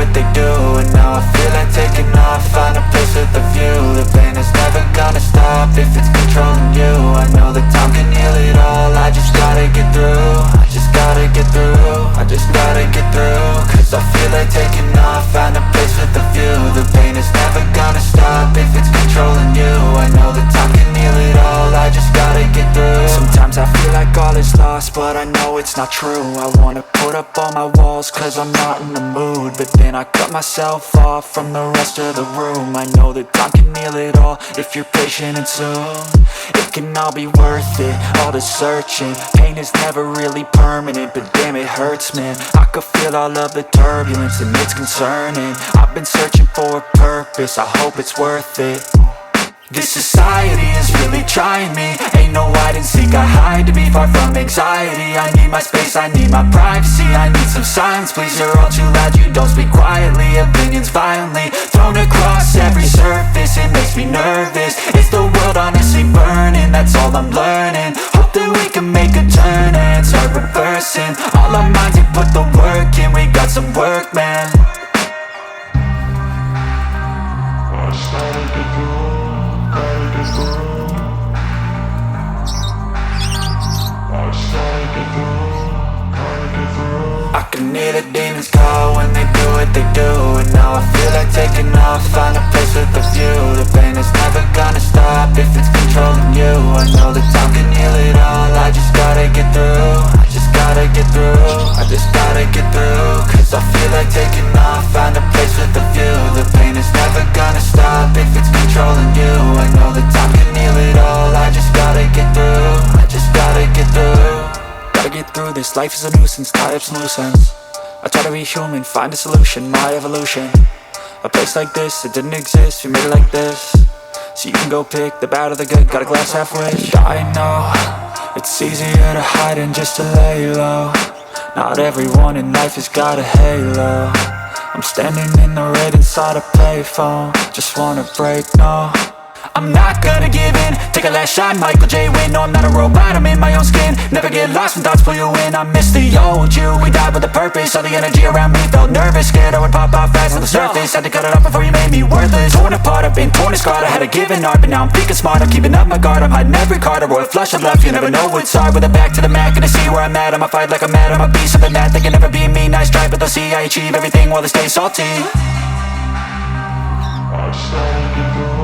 what they do. And now I feel like taking off, find a place with a view. The pain is never gonna stop if it's controlling you. I know that time can heal it all, I just gotta get through. I just gotta get through, I just gotta get through. Cause I feel like taking off, find a place with a view. The pain is never gonna stop if it's controlling you. I know that time can heal it all, I just gotta get through. Sometimes I feel like all is lost, but I know it's not true. I wanna put up all my walls cause I'm not in the mood, but then I cut myself off from the rest of the room. I know that time can heal it all if you're patient and soon it can all be worth it, all the searching. Pain is never really permanent, but damn it hurts, man. I could feel all of the turbulence and it's concerning. I've been searching for a purpose, I hope it's worth it. This society is really trying me. Ain't no hide and seek, I hide to be far from anxiety. I need my space, I need my privacy. I need some silence, please, you're all too loud. You don't speak quietly, opinions violently thrown across every surface. It makes me nervous, is the world honestly burning? That's all I'm learning. Hope that we can make a turn and start reversing. All our minds and put the work in, we got some work, man. I can hear the demons call when they do what they do. And now I feel like taking off, find a place with a view. The pain is never gonna stop if it's controlling you. I know that time can heal it all, I just gotta get through. I just gotta get through, I just gotta get through. Cause I feel like taking off, find a place with a view. The pain is never gonna stop if it's controlling you. I know that time can heal it all, I just gotta get through. I just gotta get through. Gotta get through this, life is a nuisance, tie up some loose ends. I try to be human, find a solution, my evolution. A place like this, it didn't exist, we made it like this. So you can go pick the bad or the good, got a glass half wish. I know, it's easier to hide than just to lay low. Not everyone in life has got a halo. I'm standing in the red inside a payphone, just wanna break, no. I'm not gonna give in, take a last shot, Michael J. Win. No, I'm not a robot, I'm in my own skin. Never get lost when thoughts pull you in. I miss the old you, we died with a purpose. All the energy around me felt nervous, scared I would pop off fast on the surface. Had to cut it off before you made me worthless. Torn apart, I've been torn and scarred. I had a given art, but now I'm thinking smart. I'm keeping up my guard, I'm hiding every card. A royal flush of love, you never know what's hard. With a back to the mat, gonna see where I'm at. I'ma fight like I'm mad, I'ma be something that they can never be me. Nice try, but they'll see I achieve everything while they stay salty. I